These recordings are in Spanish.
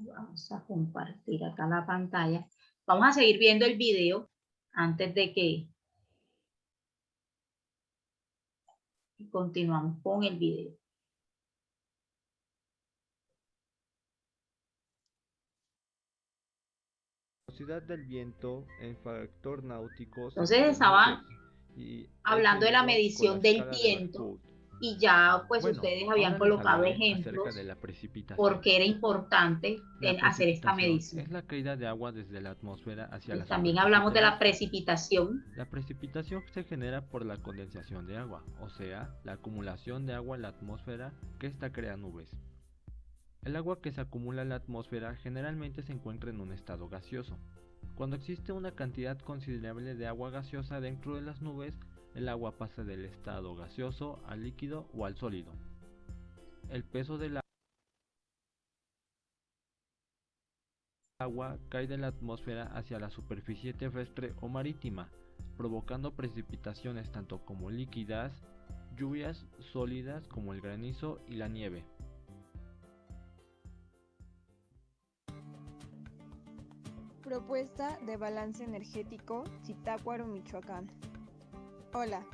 Vamos a compartir acá la pantalla. Vamos a seguir viendo el video antes de que continuamos con el video. Velocidad del viento en factor náutico Entonces según las nubes estaba y es hablando de la medido con la medición del escala de viento Rashford. y ya pues Bueno, ustedes habían ahora les colocado hablaré acerca de ejemplos la precipitación. porque era importante La hacer esta precipitación medición. es la caída de agua desde la atmósfera hacia la También superficie hablamos de la terrestre. precipitación. La precipitación se genera por la condensación de agua, o sea, la acumulación de agua en la atmósfera que ésta crea nubes. El agua que se acumula en la atmósfera generalmente se encuentra en un estado gaseoso. Cuando existe una cantidad considerable de agua gaseosa dentro de las nubes, el agua pasa del estado gaseoso al líquido o al sólido. El peso del agua cae de la atmósfera hacia la superficie terrestre o marítima, provocando precipitaciones tanto como líquidas, lluvias sólidas como el granizo y la nieve. Propuesta de balance energético, Zitácuaro, Michoacán. Hola,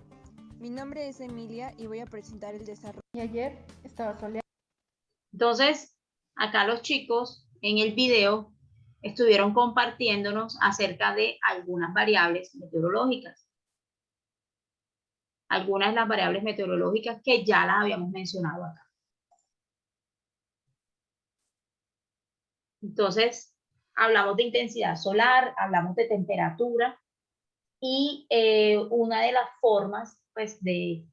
mi nombre es Emilia y voy a presentar el desarrollo. Y ayer estaba soleado. Entonces, acá los chicos en el video estuvieron compartiéndonos acerca de algunas variables meteorológicas. Algunas de las variables meteorológicas que ya las habíamos mencionado acá. Entonces, hablamos de intensidad solar, hablamos de temperatura y una de las formas pues, de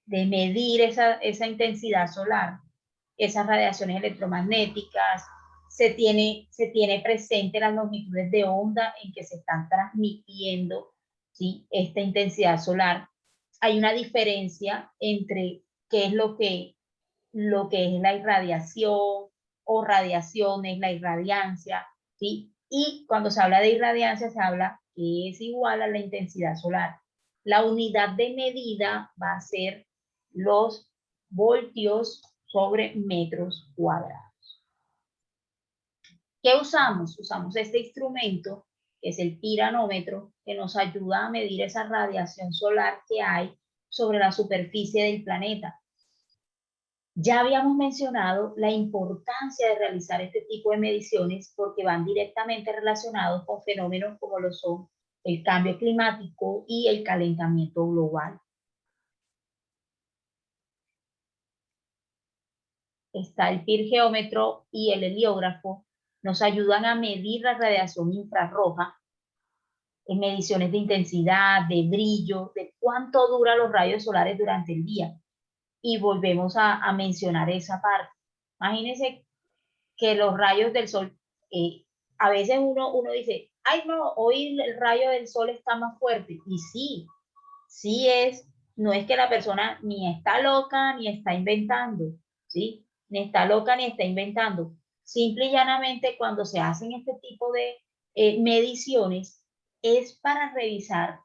medir esa intensidad solar, esas radiaciones electromagnéticas, se tiene presente las longitudes de onda en que se están transmitiendo, ¿sí?, esta intensidad solar. Hay una diferencia entre qué es lo que es la irradiación o radiaciones, la irradiancia, ¿sí? Y cuando se habla de irradiancia, se habla que es igual a la intensidad solar. La unidad de medida va a ser los voltios sobre metros cuadrados. ¿Qué usamos? Usamos este instrumento, que es el piranómetro, que nos ayuda a medir esa radiación solar que hay sobre la superficie del planeta. Ya habíamos mencionado la importancia de realizar este tipo de mediciones porque van directamente relacionados con fenómenos como lo son el cambio climático y el calentamiento global. Está el pirgeómetro y el heliógrafo, nos ayudan a medir la radiación infrarroja en mediciones de intensidad, de brillo, de cuánto duran los rayos solares durante el día. Y volvemos a mencionar esa parte. Imagínense que los rayos del sol, a veces uno dice, ay no, hoy el rayo del sol está más fuerte. Y sí, sí es, no es que la persona ni está loca ni está inventando, ¿sí? Ni está loca ni está inventando. Simple y llanamente cuando se hacen este tipo de mediciones es para revisar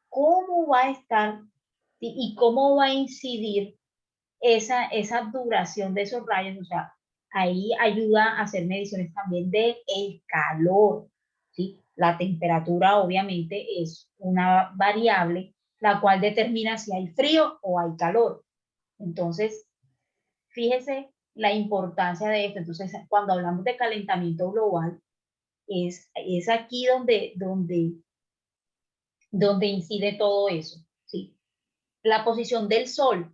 cómo va a estar, ¿sí?, y cómo va a incidir esa duración de esos rayos. O sea, ahí ayuda a hacer mediciones también del calor, ¿sí? La temperatura obviamente es una variable la cual determina si hay frío o hay calor. Entonces, fíjese la importancia de esto. Entonces, cuando hablamos de calentamiento global, es aquí donde incide todo eso, ¿sí? La posición del sol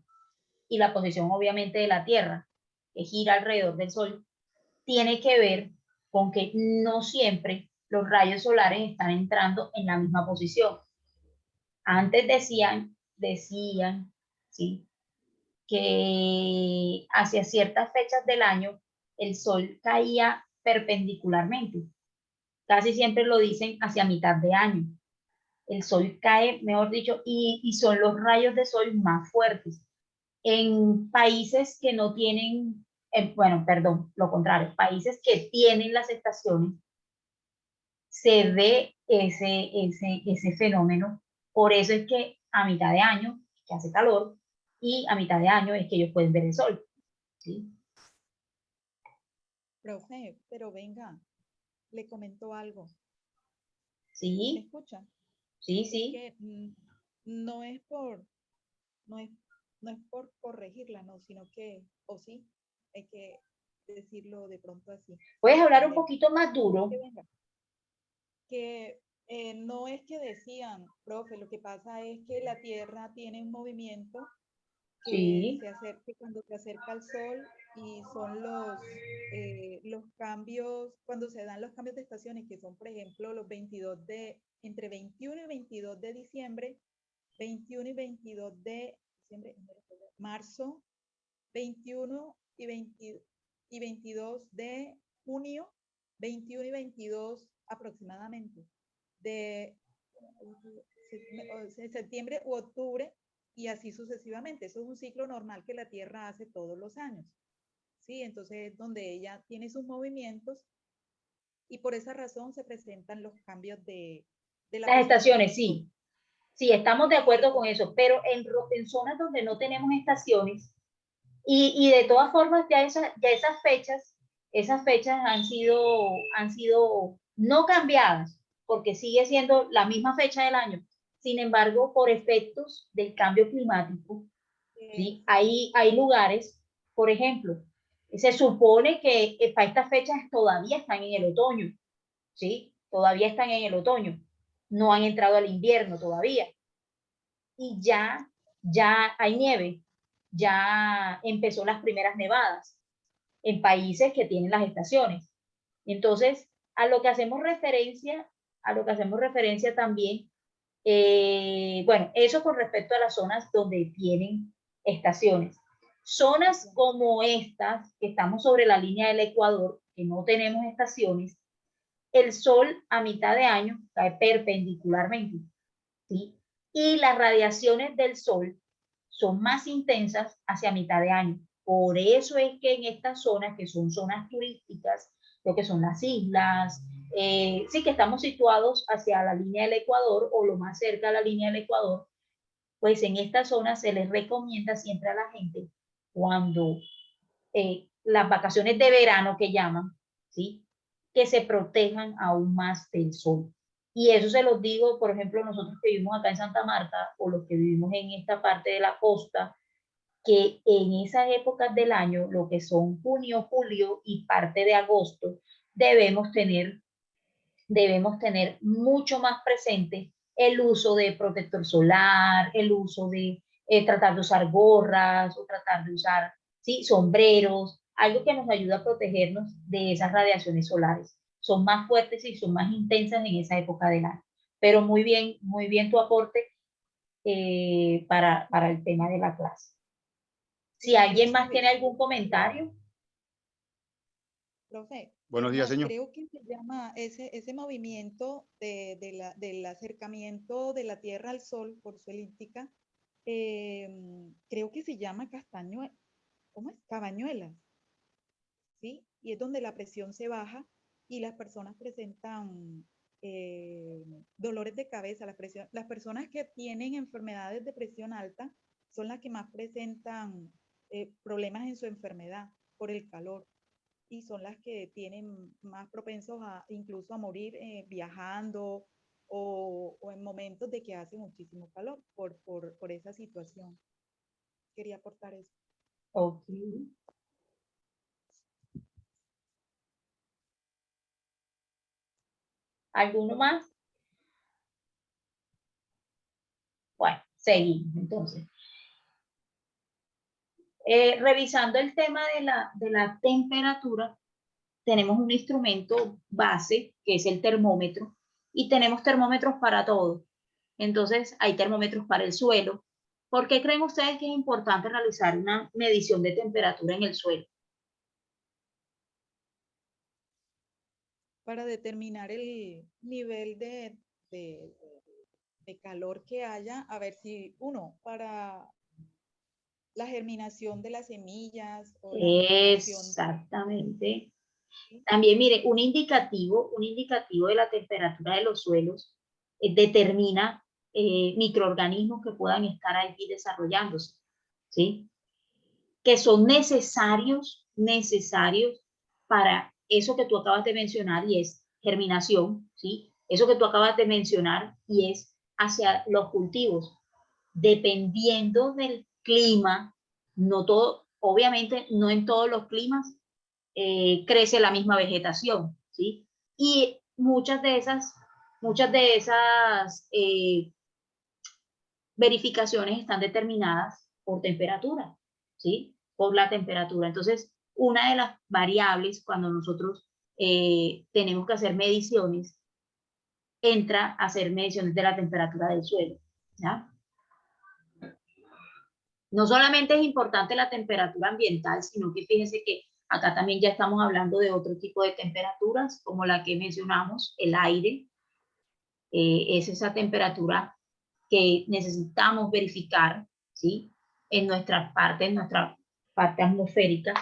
y la posición obviamente de la Tierra, que gira alrededor del Sol, tiene que ver con que no siempre los rayos solares están entrando en la misma posición. Antes decían, ¿sí?, que hacia ciertas fechas del año el Sol caía perpendicularmente. Casi siempre lo dicen hacia mitad de año. El Sol cae, mejor dicho, y son los rayos de Sol más fuertes. En países que no tienen, bueno, perdón, lo contrario, países que tienen las estaciones, se ve ese fenómeno. Por eso es que a mitad de año, que hace calor, y a mitad de año es que ellos pueden ver el sol, ¿sí? Profe, pero venga, le comento algo. ¿Me Sí, escucha? sí, Es sí. que no es por, no es, no es por corregirla, no, sino que, o sí, hay que decirlo de pronto así, ¿Puedes para hablar un entender. poquito más duro? Que venga, que no es que decían, profe, lo que pasa es que la Tierra tiene un movimiento que Sí. se acerca cuando se acerca al Sol y son los cambios, cuando se dan los cambios de estaciones, que son, por ejemplo, entre 21 y 22 de diciembre, 21 y 22 de diciembre, marzo, 21 y 22 de junio, 21 y 22 aproximadamente de septiembre u octubre y así sucesivamente. Eso es un ciclo normal que la Tierra hace todos los años. ¿Sí? Entonces es donde ella tiene sus movimientos y por esa razón se presentan los cambios de la Las posición del estaciones, Sol. sí. Sí, estamos de Sí, acuerdo con eso, pero en zonas donde no tenemos estaciones, y de todas formas ya esas fechas han sido no cambiadas, porque sigue siendo la misma fecha del año. Sin embargo, por efectos del cambio climático, ¿sí? Hay lugares, por ejemplo, se supone que para estas fechas todavía están en el otoño, ¿sí? Todavía están en el otoño, no han entrado al invierno todavía, y ya hay nieve, ya empezó las primeras nevadas en países que tienen las estaciones. Entonces, a lo que hacemos referencia, a lo que hacemos referencia también, bueno, eso con respecto a las zonas donde tienen estaciones. Zonas como estas, que estamos sobre la línea del Ecuador, que no tenemos estaciones, el sol a mitad de año cae perpendicularmente, ¿sí? Y las radiaciones del sol son más intensas hacia mitad de año. Por eso es que en estas zonas, que son zonas turísticas, lo que son las islas, sí que estamos situados hacia la línea del Ecuador o lo más cerca de la línea del Ecuador, pues en esta zona se les recomienda siempre a la gente cuando las vacaciones de verano que llaman, ¿sí? Que se protejan aún más del sol. Y eso se los digo, por ejemplo, nosotros que vivimos acá en Santa Marta o los que vivimos en esta parte de la costa, que en esas épocas del año, lo que son junio, julio y parte de agosto, debemos tener mucho más presente el uso de protector solar, el uso de tratar de usar gorras o tratar de usar, ¿sí?, sombreros, algo que nos ayuda a protegernos de esas radiaciones solares. Son más fuertes y son más intensas en esa época del año. Pero muy bien tu aporte para el tema de la clase. Si alguien más Profe, tiene algún comentario. profe, Buenos días, señor. creo que se llama ese movimiento del acercamiento de la Tierra al Sol por su elíptica, creo que se llama ¿cómo es? Cabañuelas, ¿sí? Y es donde la presión se baja y las personas presentan dolores de cabeza. Las personas que tienen enfermedades de presión alta son las que más presentan problemas en su enfermedad por el calor y son las que tienen más propensos incluso a morir viajando o en momentos de que hace muchísimo calor por esa situación. Quería aportar eso. Ok. ¿Alguno más? Bueno, seguimos entonces. Revisando el tema de la temperatura, tenemos un instrumento base, que es el termómetro, y tenemos termómetros para todo. Entonces, hay termómetros para el suelo. ¿Por qué creen ustedes que es importante realizar una medición de temperatura en el suelo? Para determinar el nivel de calor que haya, a ver si para la germinación de las semillas o la germinación. Exactamente. También, mire, un indicativo de la temperatura de los suelos determina microorganismos que puedan estar allí desarrollándose, ¿sí? Que son necesarios para eso que tú acabas de mencionar y es germinación, ¿sí? Eso que tú acabas de mencionar y es hacia los cultivos. Dependiendo del clima, no todo, obviamente no en todos los climas crece la misma vegetación, ¿sí? Y muchas de esas verificaciones están determinadas por temperatura, ¿sí? Por la temperatura. Entonces, una de las variables cuando nosotros tenemos que hacer mediciones, entra a hacer mediciones de la temperatura del suelo, ¿ya? No solamente es importante la temperatura ambiental, sino que fíjense que acá también ya estamos hablando de otro tipo de temperaturas, como la que mencionamos, el aire, es esa temperatura que necesitamos verificar, ¿sí? En nuestra parte atmosférica,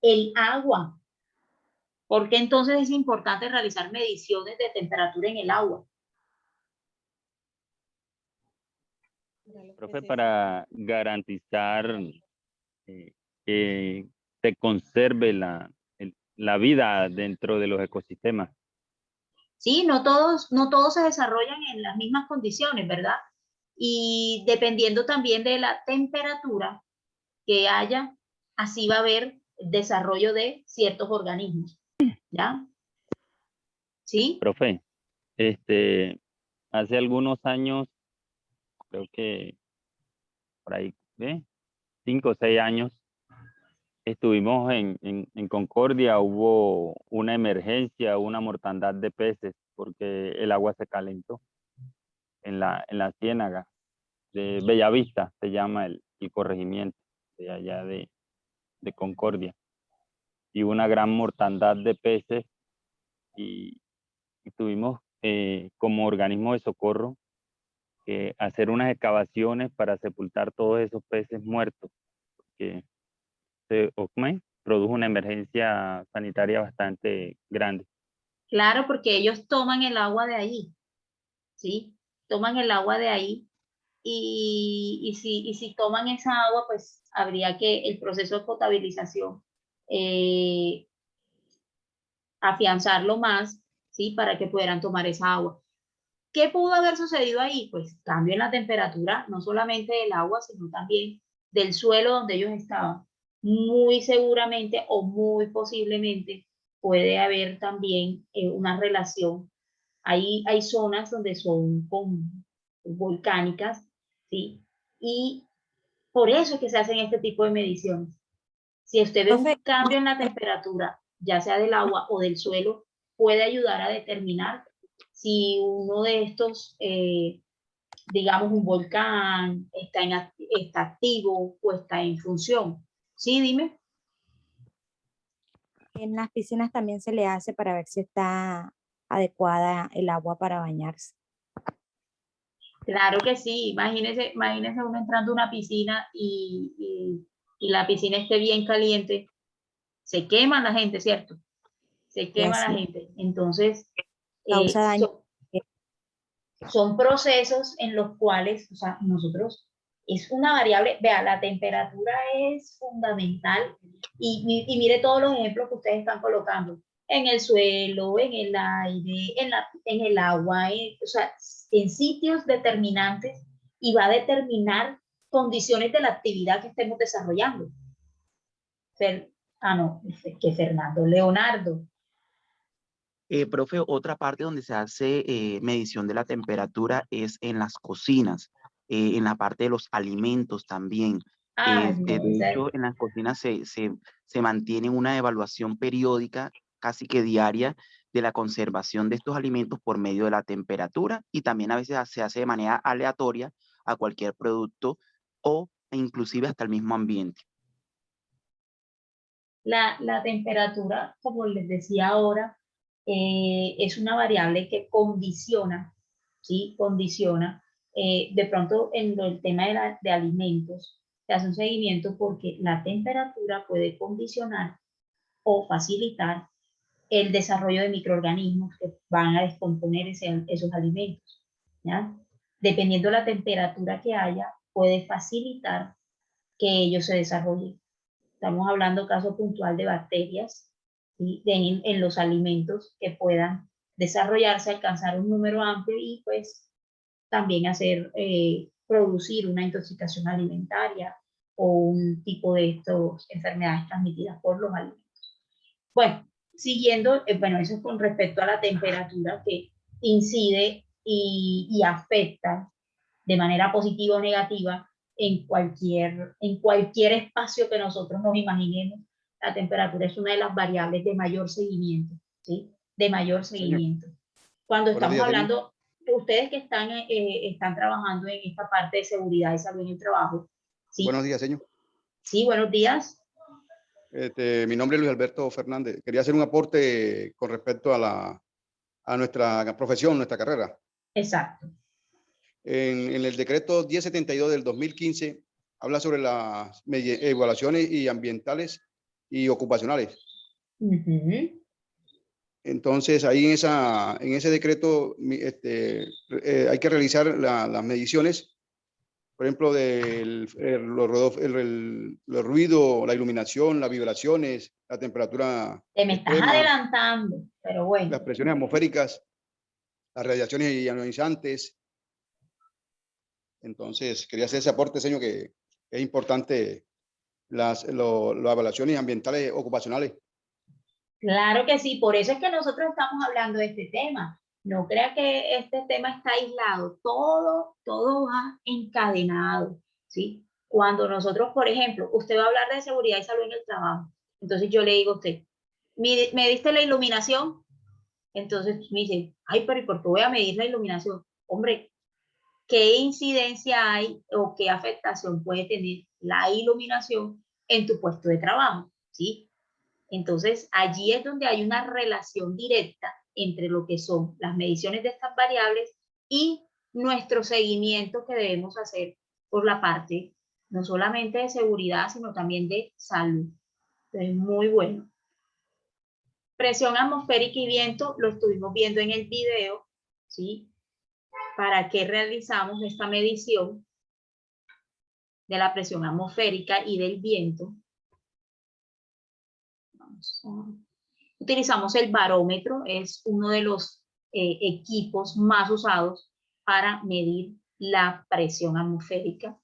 el agua. ¿Por qué entonces es importante realizar mediciones de temperatura en el agua? Para los Profe, peces. para garantizar que se conserve la vida dentro de los ecosistemas. Sí, no todos se desarrollan en las mismas condiciones, ¿verdad? Y dependiendo también de la temperatura que haya, así va a haber desarrollo de ciertos organismos, ¿ya? ¿Sí? Profe, hace algunos años, creo que por ahí, 5 o 6 años, estuvimos en Concordia, hubo una emergencia, una mortandad de peces, porque el agua se calentó en la ciénaga de Bellavista, se llama el corregimiento de allá de Concordia. Y una gran mortandad de peces y tuvimos como organismo de socorro que hacer unas excavaciones para sepultar todos esos peces muertos, que produjo una emergencia sanitaria bastante grande. Claro, porque ellos toman el agua de ahí, ¿sí? Toman el agua de ahí y si toman esa agua, pues habría que el proceso de potabilización eh, afianzarlo más, ¿sí? Para que pudieran tomar esa agua. ¿Qué pudo haber sucedido ahí? Pues cambio en la temperatura, no solamente del agua, sino también del suelo donde ellos estaban. Muy seguramente o muy posiblemente puede haber también una relación. Hay zonas donde son volcánicas, ¿sí? Y por eso es que se hacen este tipo de mediciones. Si usted ve un Profe, cambio en la temperatura, ya sea del agua o del suelo, puede ayudar a determinar si uno de estos, digamos, un volcán está activo o está en función. Sí, dime. en las piscinas también se le hace para ver si está adecuada el agua para bañarse. Claro que sí. Imagínese uno entrando a una piscina y la piscina esté bien caliente. Se quema la gente, ¿cierto? Se Y quema la así gente. Entonces, causa daño. son procesos en los cuales, o sea, nosotros, es una variable, vea, la temperatura es fundamental y mire todos los ejemplos que ustedes están colocando, en el suelo, en el aire, en el agua, o sea, en sitios determinantes y va a determinar condiciones de la actividad que estemos desarrollando. No, que Fernando, Leonardo. Profe, otra parte donde se hace medición de la temperatura es en las cocinas, en la parte de los alimentos también. Ah, no, De hecho, en las cocinas se mantiene una evaluación periódica, casi que diaria, de la conservación de estos alimentos por medio de la temperatura y también a veces se hace de manera aleatoria a cualquier producto o inclusive hasta el mismo ambiente. La temperatura, como les decía ahora, es una variable que condiciona, ¿sí? Condiciona. De pronto, en el tema de alimentos, se hace un seguimiento porque la temperatura puede condicionar o facilitar el desarrollo de microorganismos que van a descomponer esos alimentos, ¿ya? Dependiendo de la temperatura que haya, puede facilitar que ellos se desarrollen. Estamos hablando caso puntual de bacterias, ¿sí? En los alimentos que puedan desarrollarse, alcanzar un número amplio y pues también hacer, producir una intoxicación alimentaria o un tipo de estas enfermedades transmitidas por los alimentos. Bueno, siguiendo, bueno, eso es con respecto a la temperatura que incide y afecta de manera positiva o negativa en cualquier espacio que nosotros nos imaginemos. La temperatura es una de las variables de mayor seguimiento, ¿sí? De mayor seguimiento. Cuando Buenos estamos días, señor. hablando, ustedes que están trabajando en esta parte de seguridad y salud en el trabajo, ¿sí? Buenos días, señor. Sí, buenos días. Mi nombre es Luis Alberto Fernández. Quería hacer un aporte con respecto a nuestra profesión, nuestra carrera. Exacto. En el decreto 1072 del 2015 habla sobre las evaluaciones y ambientales y ocupacionales. Entonces, ahí en ese decreto hay que realizar las mediciones, por ejemplo, los ruidos, la iluminación, las vibraciones, la temperatura Te me estás extrema, adelantando, pero bueno. las presiones atmosféricas, las radiaciones ionizantes. Entonces, quería hacer ese aporte, señor, que es importante las evaluaciones ambientales ocupacionales. Claro que sí, por eso es que nosotros estamos hablando de este tema. No crea que este tema está aislado, todo va encadenado, ¿sí? Cuando nosotros, por ejemplo, usted va a hablar de seguridad y salud en el trabajo, entonces yo le digo a usted, ¿me diste la iluminación? Entonces me dice, ay, pero ¿y por qué voy a medir la iluminación? Hombre, ¿qué incidencia hay o qué afectación puede tener la iluminación en tu puesto de trabajo? ¿Sí? Entonces, allí es donde hay una relación directa entre lo que son las mediciones de estas variables y nuestro seguimiento que debemos hacer por la parte no solamente de seguridad, sino también de salud. Entonces, muy bueno. Presión atmosférica y viento, lo estuvimos viendo en el video, ¿sí? ¿Para qué realizamos esta medición de la presión atmosférica y del viento? Utilizamos el barómetro, es uno de los equipos más usados para medir la presión atmosférica.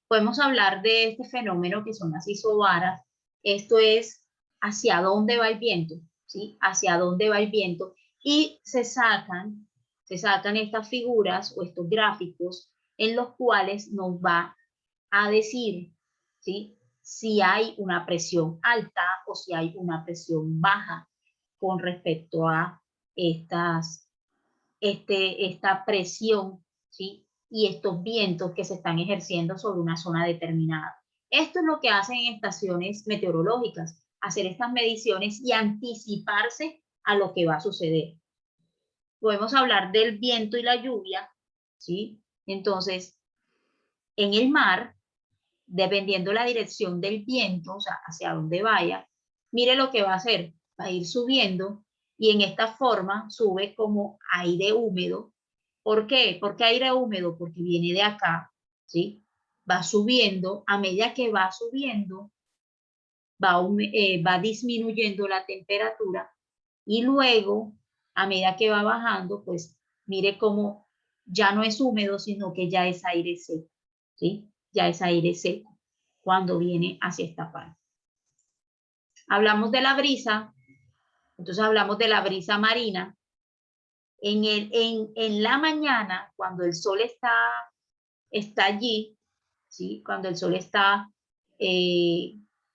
Podemos hablar de este fenómeno que son las isobaras. Esto es hacia dónde va el viento, ¿sí? Hacia dónde va el viento. Y se sacan estas figuras o estos gráficos en los cuales nos va a decir, ¿sí? Si hay una presión alta o si hay una presión baja con respecto a esta presión, ¿sí? Y estos vientos que se están ejerciendo sobre una zona determinada. Esto es lo que hacen en estaciones meteorológicas, hacer estas mediciones y anticiparse a lo que va a suceder. Podemos hablar del viento y la lluvia, ¿sí? Entonces, en el mar, dependiendo la dirección del viento, o sea, hacia dónde vaya, mire lo que va a hacer, va a ir subiendo y en esta forma sube como aire húmedo. ¿Por qué? ¿Por qué aire húmedo? Porque viene de acá, ¿sí? Va subiendo, a medida que va subiendo, va disminuyendo la temperatura y luego, a medida que va bajando, pues mire cómo ya no es húmedo, sino que ya es aire seco, ¿sí? Ya es aire seco cuando viene hacia esta parte. Hablamos de la brisa, entonces hablamos de la brisa marina. En la mañana, cuando el sol está allí, ¿sí? Cuando el sol está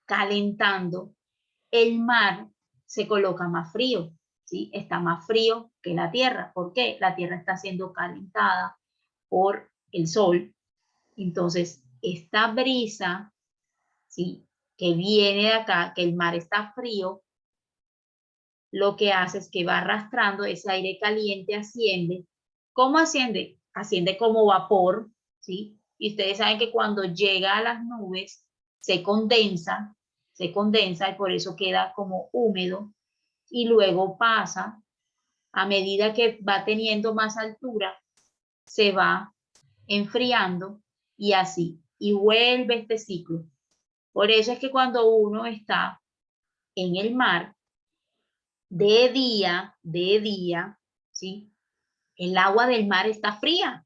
calentando, el mar se coloca más frío, ¿sí? Está más frío que la tierra. ¿Por qué? La tierra está siendo calentada por el sol. Entonces, esta brisa, ¿sí? Que viene de acá, que el mar está frío, lo que hace es que va arrastrando ese aire caliente, asciende. ¿Cómo asciende? Asciende como vapor, ¿sí? Y ustedes saben que cuando llega a las nubes se condensa y por eso queda como húmedo y luego pasa, a medida que va teniendo más altura, se va enfriando y así, y vuelve este ciclo. Por eso es que cuando uno está en el mar, de día, ¿sí? El agua del mar está fría.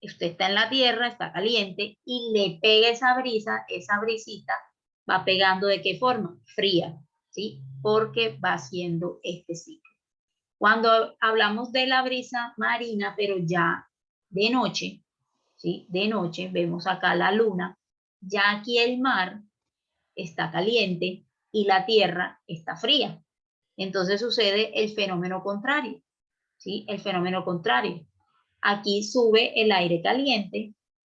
Usted está en la tierra, está caliente, y le pega esa brisa, esa brisita va pegando ¿de qué forma? Fría, ¿sí? Porque va haciendo este ciclo. Cuando hablamos de la brisa marina, pero ya de noche, ¿sí? De noche, vemos acá la luna, ya aquí el mar está caliente y la tierra está fría. Entonces sucede el fenómeno contrario, ¿sí? El fenómeno contrario. Aquí sube el aire caliente,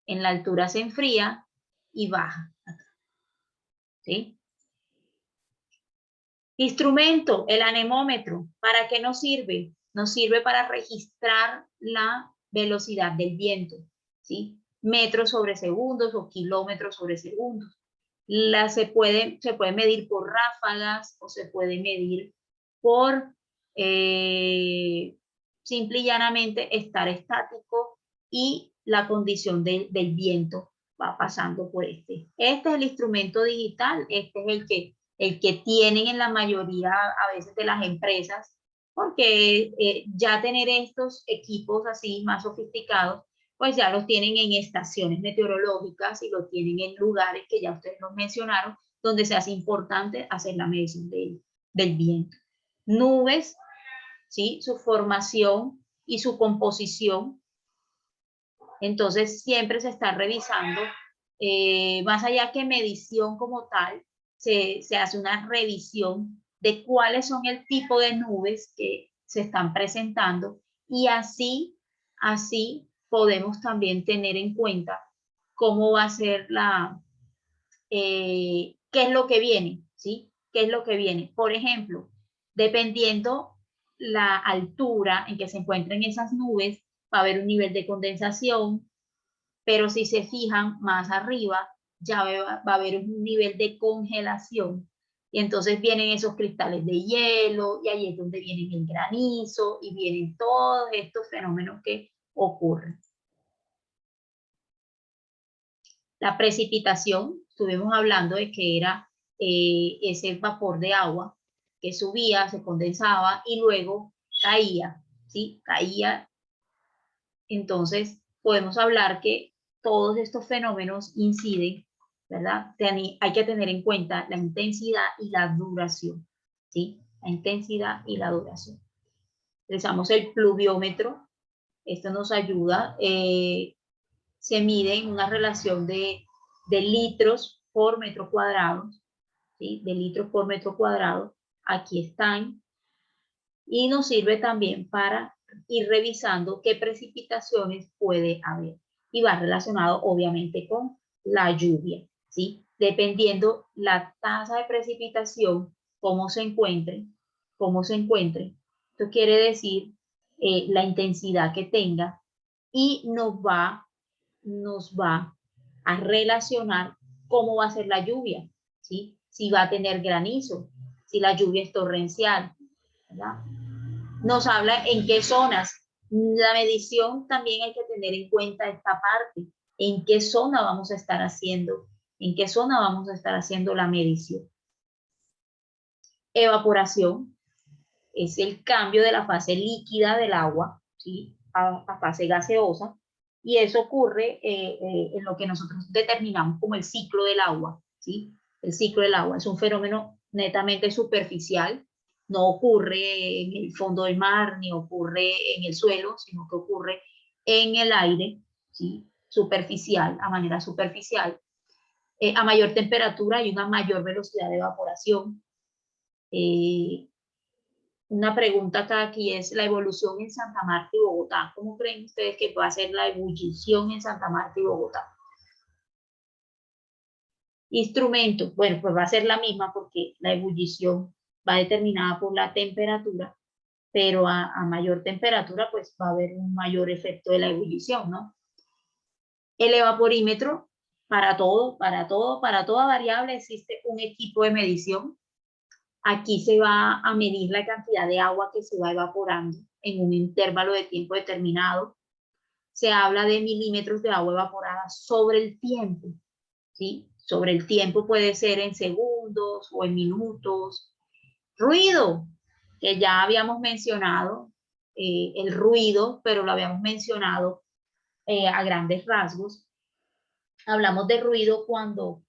en la altura se enfría y baja, ¿sí? Instrumento, el anemómetro. ¿Para qué nos sirve? Nos sirve para registrar la velocidad del viento, ¿sí? Metros sobre segundos o kilómetros sobre segundos. Se puede medir por ráfagas o se puede medir por simple y llanamente estar estático y la condición del viento va pasando por este. Este es el instrumento digital, este es el que tienen en la mayoría a veces de las empresas, porque ya tener estos equipos así más sofisticados, pues ya los tienen en estaciones meteorológicas y los tienen en lugares que ya ustedes los mencionaron, donde se hace importante hacer la medición del viento. Nubes, ¿sí? Su formación y su composición. Entonces siempre se está revisando, más allá que medición como tal, se hace una revisión de cuáles son el tipo de nubes que se están presentando, y así podemos también tener en cuenta cómo va a ser qué es lo que viene, ¿sí? ¿Qué es lo que viene? Por ejemplo, dependiendo la altura en que se encuentren esas nubes, va a haber un nivel de condensación, pero si se fijan más arriba, ya va a haber un nivel de congelación, y entonces vienen esos cristales de hielo, y ahí es donde vienen el granizo, y vienen todos estos fenómenos que ocurren. La precipitación, estuvimos hablando de que era ese vapor de agua que subía, se condensaba y luego caía, ¿sí? Caía. Entonces, podemos hablar que todos estos fenómenos inciden, ¿verdad? Hay que tener en cuenta la intensidad y la duración, ¿sí? La intensidad y la duración. Utilizamos el pluviómetro. Esto nos ayuda. Se mide en una relación de litros por metro cuadrado, ¿sí? De litros por metro cuadrado. Aquí están. Y nos sirve también para ir revisando qué precipitaciones puede haber. Y va relacionado obviamente con la lluvia, ¿sí? Dependiendo la tasa de precipitación, cómo se encuentre. Esto quiere decir la intensidad que tenga, y nos va a relacionar cómo va a ser la lluvia, ¿sí? Si va a tener granizo, si la lluvia es torrencial, ¿verdad? Nos habla en qué zonas. La medición también hay que tener en cuenta esta parte, en qué zona vamos a estar haciendo, la medición. Evaporación es el cambio de la fase líquida del agua, ¿sí? a fase gaseosa, y eso ocurre en lo que nosotros determinamos como el ciclo del agua, ¿sí? El ciclo del agua es un fenómeno netamente superficial, no ocurre en el fondo del mar, ni ocurre en el suelo, sino que ocurre en el aire, ¿sí? Superficial, a manera superficial. A mayor temperatura hay una mayor velocidad de evaporación. Una pregunta acá aquí es la evolución en Santa Marta y Bogotá. ¿Cómo creen ustedes que va a ser la ebullición en Santa Marta y Bogotá? Instrumento, bueno, pues va a ser la misma, porque la ebullición va determinada por la temperatura, pero a mayor temperatura pues va a haber un mayor efecto de la ebullición, ¿no? El evaporímetro, para toda variable existe un equipo de medición. Aquí se va a medir la cantidad de agua que se va evaporando en un intervalo de tiempo determinado. Se habla de milímetros de agua evaporada sobre el tiempo, ¿sí? Sobre el tiempo puede ser en segundos o en minutos. Ruido, que ya habíamos mencionado, el ruido, pero lo habíamos mencionado a grandes rasgos. Hablamos de ruido cuando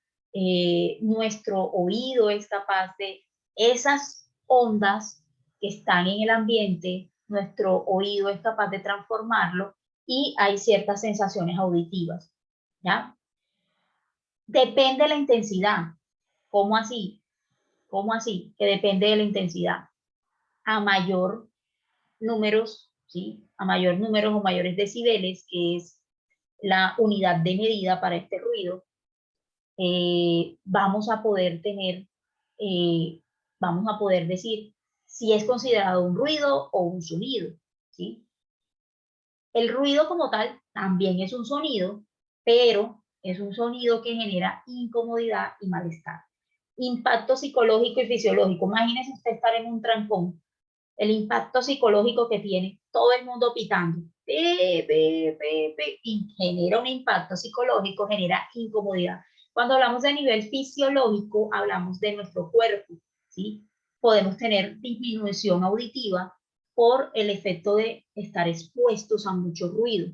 nuestro oído es capaz de esas ondas que están en el ambiente, nuestro oído es capaz de transformarlo y hay ciertas sensaciones auditivas, ¿ya? Depende de la intensidad. ¿Cómo así? ¿Cómo así? Que depende de la intensidad. A mayor números, ¿sí? A mayor números o mayores decibeles, que es la unidad de medida para este ruido, vamos a poder tener, vamos a poder decir si es considerado un ruido o un sonido, ¿sí? El ruido como tal también es un sonido, pero es un sonido que genera incomodidad y malestar. Impacto psicológico y fisiológico. Imagínese usted estar en un trancón, el impacto psicológico que tiene todo el mundo pitando, y genera un impacto psicológico, genera incomodidad. Cuando hablamos de nivel fisiológico, hablamos de nuestro cuerpo, ¿sí? Podemos tener disminución auditiva por el efecto de estar expuestos a mucho ruido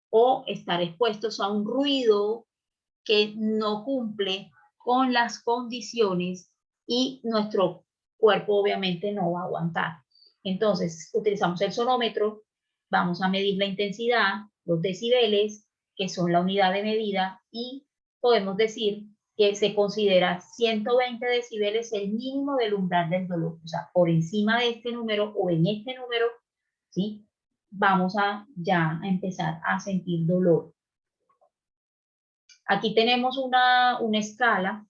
o estar expuestos a un ruido que no cumple con las condiciones y nuestro cuerpo obviamente no va a aguantar. Entonces, utilizamos el sonómetro, vamos a medir la intensidad, los decibeles, que son la unidad de medida, y podemos decir que se considera 120 decibeles el mínimo del umbral del dolor. O sea, por encima de este número o en este número, ¿sí? Vamos a ya a empezar a sentir dolor. Aquí tenemos una escala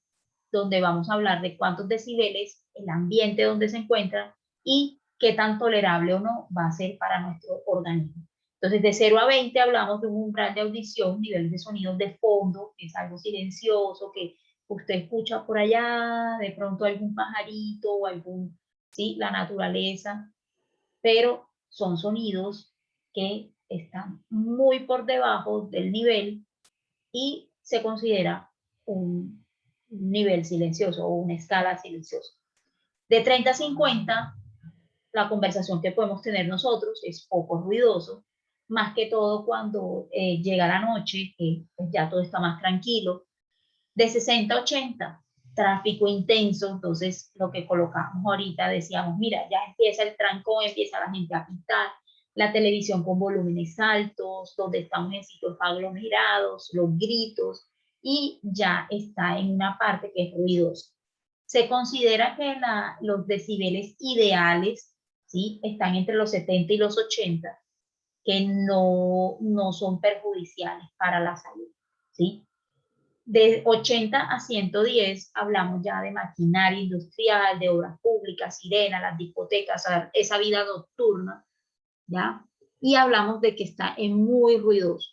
donde vamos a hablar de cuántos decibeles, el ambiente donde se encuentra y qué tan tolerable o no va a ser para nuestro organismo. Entonces, de 0 a 20 hablamos de un umbral de audición, nivel de sonidos de fondo, que es algo silencioso, que usted escucha por allá, de pronto algún pajarito o algún, sí, la naturaleza, pero son sonidos que están muy por debajo del nivel y se considera un nivel silencioso o una escala silenciosa. De 30 a 50, la conversación que podemos tener nosotros es poco ruidoso, más que todo cuando llega la noche, que pues ya todo está más tranquilo. De 60 a 80, tráfico intenso, entonces lo que colocamos ahorita, decíamos, mira, ya empieza el trancón, empieza la gente a pitar, la televisión con volúmenes altos, donde estamos en sitios aglomerados, los gritos, y ya está en una parte que es ruidosa. Se considera que los decibeles ideales, ¿sí? Están entre los 70 y los 80, que no son perjudiciales para la salud, ¿sí? De 80 a 110 hablamos ya de maquinaria industrial, de obras públicas, sirena, las discotecas, esa vida nocturna, ¿ya? Y hablamos de que está en muy ruidoso.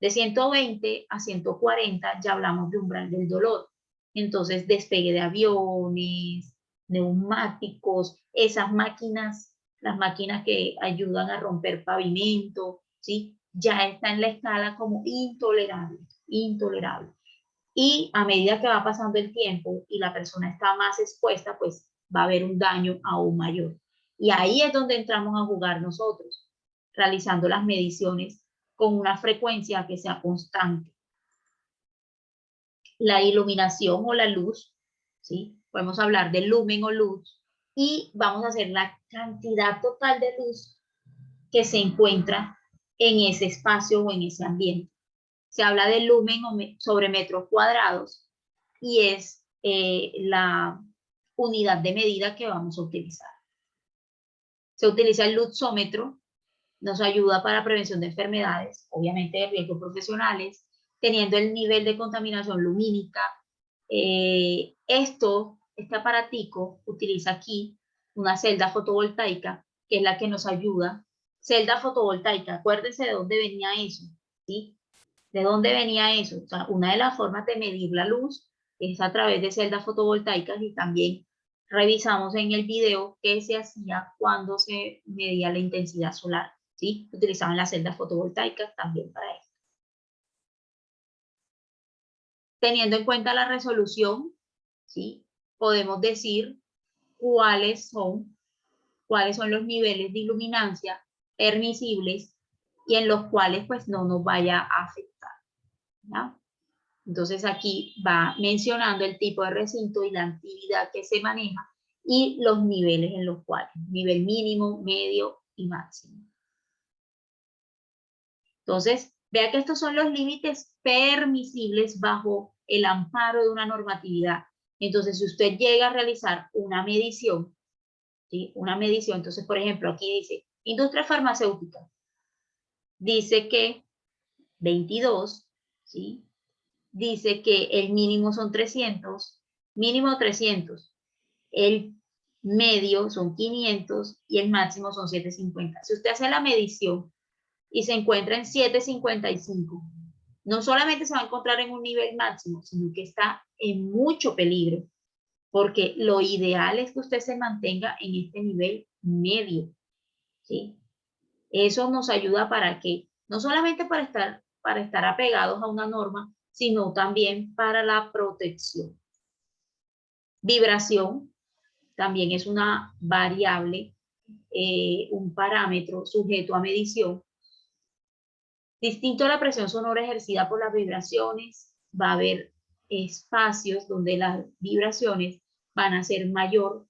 De 120 a 140 ya hablamos de umbral del dolor. Entonces, despegue de aviones, neumáticos, esas máquinas, las máquinas que ayudan a romper pavimento, ¿sí? Ya está en la escala como intolerable, intolerable. Y a medida que va pasando el tiempo y la persona está más expuesta, pues va a haber un daño aún mayor. Y ahí es donde entramos a jugar nosotros, realizando las mediciones con una frecuencia que sea constante. La iluminación o la luz, ¿sí? Podemos hablar de lumen o luz, y vamos a hacer la cantidad total de luz que se encuentra en ese espacio o en ese ambiente. Se habla de lumen sobre metros cuadrados y es la unidad de medida que vamos a utilizar. Se utiliza el luxómetro, nos ayuda para prevención de enfermedades, obviamente de riesgos profesionales, teniendo el nivel de contaminación lumínica. Este aparatico utiliza aquí una celda fotovoltaica, que es la que nos ayuda. Celda fotovoltaica, acuérdense de dónde venía eso, ¿sí? ¿De dónde venía eso? O sea, una de las formas de medir la luz es a través de celdas fotovoltaicas, y también revisamos en el video qué se hacía cuando se medía la intensidad solar, ¿sí? Utilizaban las celdas fotovoltaicas también para eso. teniendo en cuenta la resolución, ¿sí? Podemos decir cuáles son los niveles de iluminancia permisibles y en los cuales pues no nos vaya a afectar, ¿ya? Entonces aquí va mencionando el tipo de recinto y la actividad que se maneja y los niveles en los cuales, nivel mínimo, medio y máximo. Entonces, vea que estos son los límites permisibles bajo el amparo de una normatividad. Entonces, si usted llega a realizar una medición, ¿sí? Una medición, entonces, por ejemplo, aquí dice, industria farmacéutica, dice que 22, ¿sí? Dice que el mínimo son 300, mínimo 300, el medio son 500 y el máximo son 750. Si usted hace la medición y se encuentra en 755, no solamente se va a encontrar en un nivel máximo, sino que está en mucho peligro, porque lo ideal es que usted se mantenga en este nivel medio, ¿sí? Eso nos ayuda para que, no solamente para estar apegados a una norma, sino también para la protección. Vibración también es una variable, un parámetro sujeto a medición. Distinto a la presión sonora ejercida por las vibraciones, va a haber espacios donde las vibraciones van a ser mayor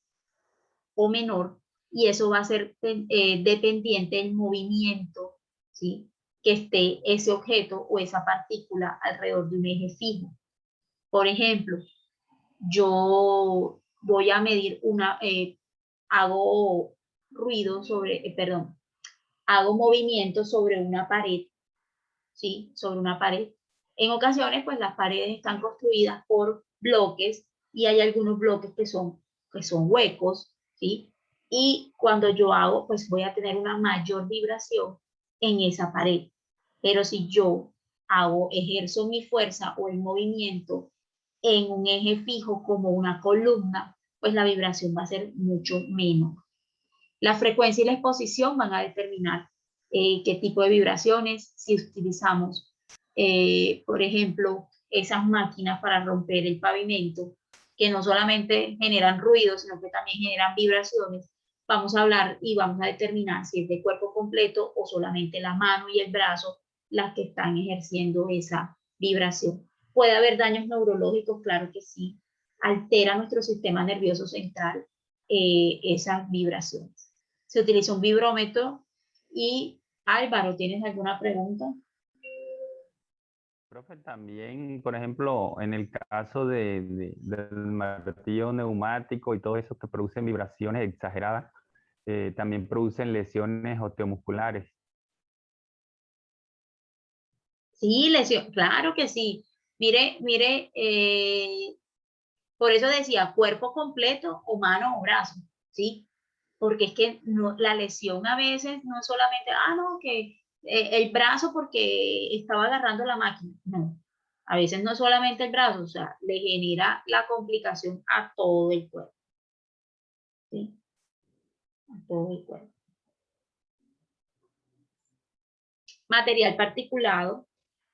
o menor, y eso va a ser dependiente del movimiento, ¿sí? Que esté ese objeto o esa partícula alrededor de un eje fijo. Por ejemplo, yo voy a medir hago ruido sobre, hago movimiento sobre una pared, ¿sí? Sobre una pared. En ocasiones, pues las paredes están construidas por bloques y hay algunos bloques que son huecos, ¿sí? Y cuando yo hago, pues voy a tener una mayor vibración en esa pared. Pero si yo ejerzo mi fuerza o el movimiento en un eje fijo como una columna, pues la vibración va a ser mucho menor. La frecuencia y la exposición van a determinar qué tipo de vibraciones, si utilizamos, por ejemplo, esas máquinas para romper el pavimento, que no solamente generan ruido, sino que también generan vibraciones. Vamos a hablar y vamos a determinar si es de cuerpo completo o solamente la mano y el brazo las que están ejerciendo esa vibración. ¿Puede haber daños neurológicos? Claro que sí. Altera nuestro sistema nervioso central esas vibraciones. Se utiliza un vibrómetro. Y Álvaro, ¿tienes alguna pregunta? Profe, también, por ejemplo, en el caso del martillo neumático y todo eso que producen vibraciones exageradas, también producen lesiones osteomusculares. Sí, lesión, claro que sí. Mire, por eso decía cuerpo completo o mano o brazo, ¿sí? Porque es que la lesión a veces no es solamente, no, que el brazo porque estaba agarrando la máquina. No, a veces no es solamente el brazo, o sea, le genera la complicación a todo el cuerpo, ¿sí? A todo el cuerpo. Material particulado,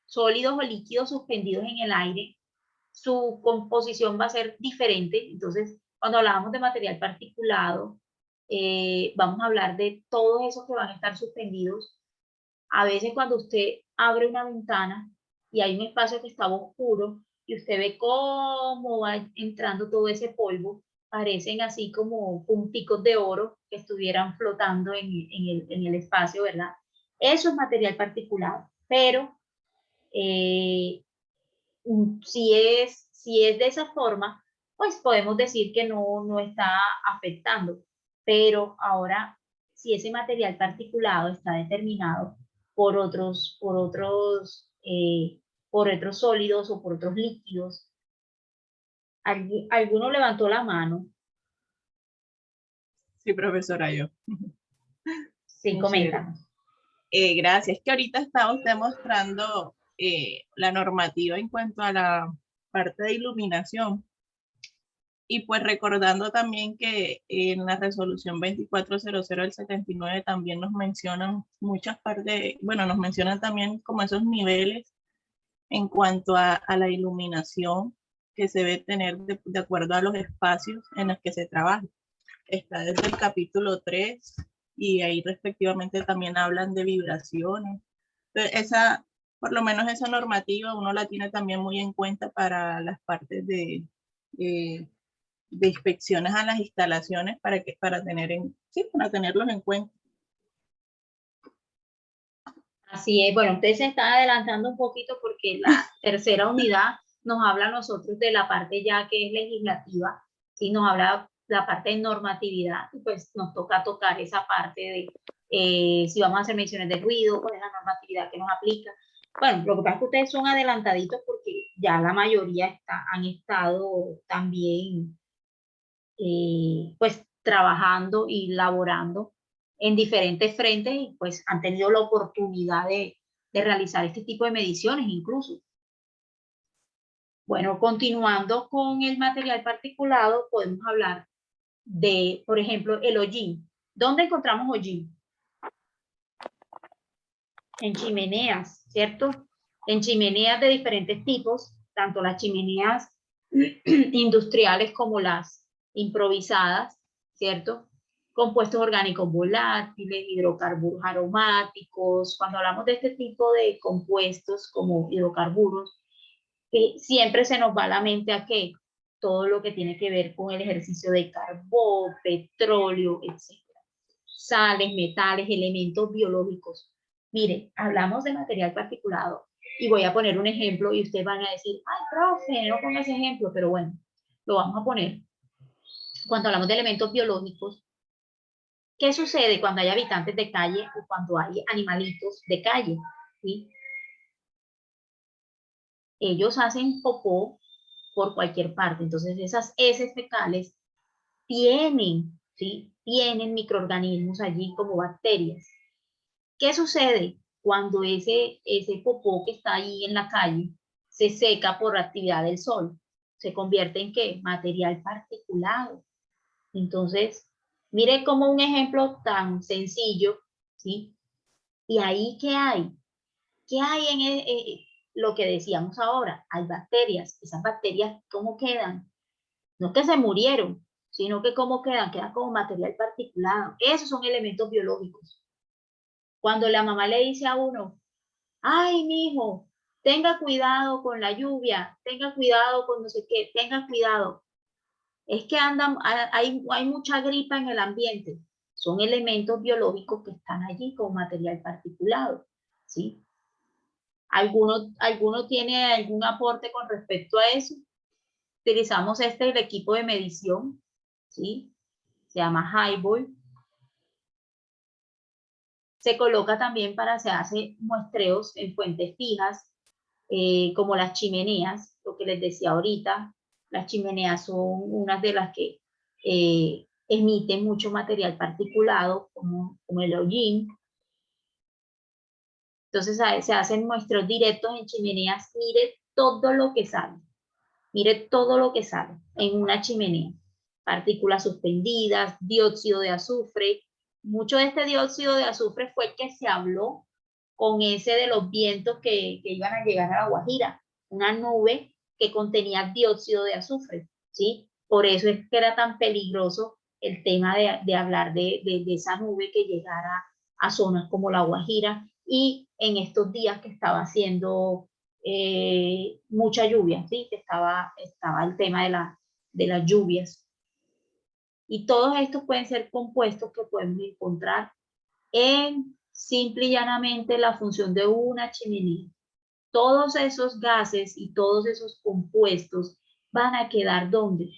sólidos o líquidos suspendidos en el aire, su composición va a ser diferente. Entonces, cuando hablamos de material particulado, vamos a hablar de todos esos que van a estar suspendidos. A veces cuando usted abre una ventana y hay un espacio que está oscuro y usted ve cómo va entrando todo ese polvo, parecen así como punticos de oro que estuvieran flotando en el espacio, ¿verdad? Eso es material particulado, pero si es de esa forma, pues podemos decir que no está afectando. Pero ahora, si ese material particulado está determinado por otros sólidos o por otros líquidos, ¿alguno levantó la mano? Sí, profesora, yo. Sí, coméntanos. Gracias. Que ahorita está usted mostrando la normativa en cuanto a la parte de iluminación. Y pues recordando también que en la resolución 2400 del 79 también nos mencionan muchas partes, bueno, nos mencionan también como esos niveles en cuanto a la iluminación que se debe tener de acuerdo a los espacios en los que se trabaja. Está desde el capítulo 3 y ahí respectivamente también hablan de vibraciones. Entonces, por lo menos esa normativa uno la tiene también muy en cuenta para las partes de inspecciones a las instalaciones para tenerlos en cuenta. Así es, bueno, usted se está adelantando un poquito porque la tercera unidad nos habla a nosotros de la parte ya que es legislativa, ¿sí? Nos habla la parte de normatividad, y pues nos toca tocar esa parte de si vamos a hacer menciones de ruido, cuál es la normatividad que nos aplica. Bueno, lo que pasa es que ustedes son adelantaditos porque ya la mayoría han estado también pues trabajando y laborando en diferentes frentes y pues han tenido la oportunidad de realizar este tipo de mediciones incluso. Bueno, continuando con el material particulado, podemos hablar de, por ejemplo, el hollín. ¿Dónde encontramos hollín? En chimeneas, ¿cierto? En chimeneas de diferentes tipos, tanto las chimeneas industriales como las improvisadas, ¿cierto? Compuestos orgánicos volátiles, hidrocarburos aromáticos. Cuando hablamos de este tipo de compuestos como hidrocarburos, siempre se nos va a la mente a qué, todo lo que tiene que ver con el ejercicio de carbón, petróleo, etc. Sales, metales, elementos biológicos. Mire, hablamos de material particulado y voy a poner un ejemplo y ustedes van a decir, ay, profe, no ponga ese ejemplo, pero bueno, lo vamos a poner. Cuando hablamos de elementos biológicos, ¿qué sucede cuando hay habitantes de calle o cuando hay animalitos de calle? ¿Sí? Ellos hacen popó por cualquier parte, entonces esas heces fecales tienen, ¿sí? Tienen microorganismos allí como bacterias. ¿Qué sucede cuando ese popó que está ahí en la calle se seca por actividad del sol? Se convierte en ¿qué? Material particulado. Entonces, mire como un ejemplo tan sencillo, ¿sí? Y ahí, ¿qué hay? ¿Qué hay en lo que decíamos ahora? Hay bacterias. Esas bacterias, ¿cómo quedan? No es que se murieron, sino que ¿cómo quedan? Quedan como material particulado. Esos son elementos biológicos. Cuando la mamá le dice a uno, ay, mijo, tenga cuidado con la lluvia, tenga cuidado con no sé qué, tenga cuidado. Es que hay mucha gripa en el ambiente. Son elementos biológicos que están allí con material particulado, ¿sí? ¿Alguno tiene algún aporte con respecto a eso? Utilizamos el equipo de medición, ¿sí? Se llama Highball. Se coloca también se hace muestreos en fuentes fijas, como las chimeneas, lo que les decía ahorita. Las chimeneas son unas de las que emiten mucho material particulado, como el hollín. Entonces se hacen muestreos directos en chimeneas. Mire todo lo que sale. Mire todo lo que sale en una chimenea. Partículas suspendidas, dióxido de azufre. Mucho de este dióxido de azufre fue el que se habló con ese de los vientos que iban a llegar a La Guajira. Una nube que contenía dióxido de azufre, ¿sí? Por eso es que era tan peligroso el tema de hablar de esa nube que llegara a zonas como La Guajira y en estos días que estaba haciendo mucha lluvia, ¿sí? Que estaba el tema de las lluvias. Y todos estos pueden ser compuestos que podemos encontrar en simple y llanamente la función de una chimenea. Todos esos gases y todos esos compuestos van a quedar ¿dónde?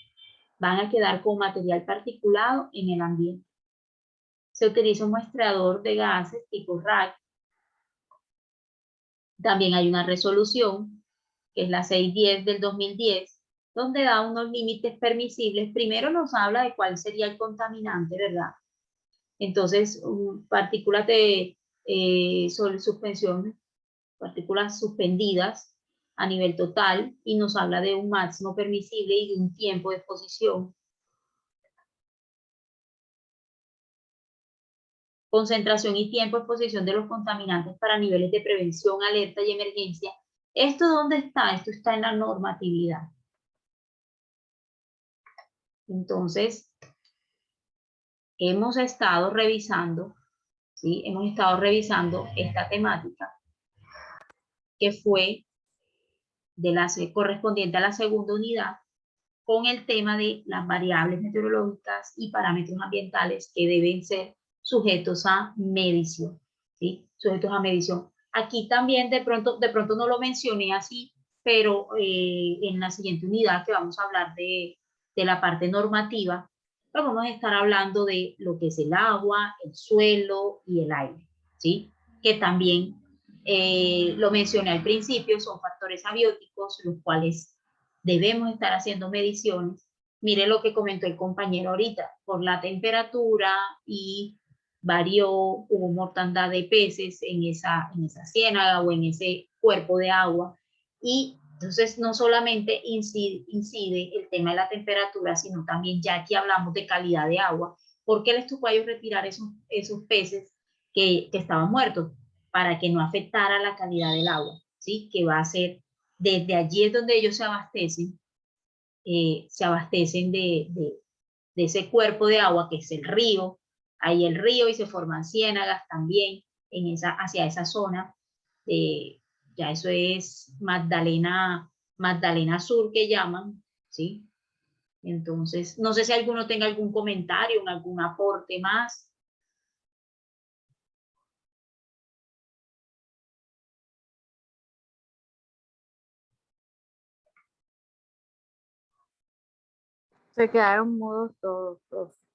Van a quedar con material particulado en el ambiente. Se utiliza un muestreador de gases tipo RAC. También hay una resolución, que es la 610 del 2010, donde da unos límites permisibles. Primero nos habla de cuál sería el contaminante, ¿verdad? Entonces, partículas de suspensión, partículas suspendidas a nivel total, y nos habla de un máximo permisible y de un tiempo de exposición. Concentración y tiempo de exposición de los contaminantes para niveles de prevención, alerta y emergencia ¿Esto dónde está? Esto está en la normatividad. Entonces, hemos estado revisando, ¿sí? Hemos estado revisando esta temática que fue correspondiente a la segunda unidad con el tema de las variables meteorológicas y parámetros ambientales que deben ser sujetos a medición, ¿sí? Sujetos a medición. Aquí también de pronto no lo mencioné así, pero en la siguiente unidad que vamos a hablar de la parte normativa, pues vamos a estar hablando de lo que es el agua, el suelo y el aire, ¿sí? Que también lo mencioné al principio, son factores abióticos, los cuales debemos estar haciendo mediciones. Mire lo que comentó el compañero ahorita, por la temperatura y hubo mortandad de peces en esa ciénaga o en ese cuerpo de agua. Y entonces no solamente incide el tema de la temperatura, sino también ya aquí hablamos de calidad de agua. ¿Por qué les tocó a ellos retirar esos peces que estaban muertos? Para que no afectara la calidad del agua, ¿sí? Que va a ser, desde allí es donde ellos se abastecen de ese cuerpo de agua que es el río, ahí el río y se forman ciénagas también hacia esa zona, ya eso es Magdalena Sur que llaman, ¿sí? Entonces, no sé si alguno tenga algún comentario, algún aporte más. Se quedaron mudos todos, profe.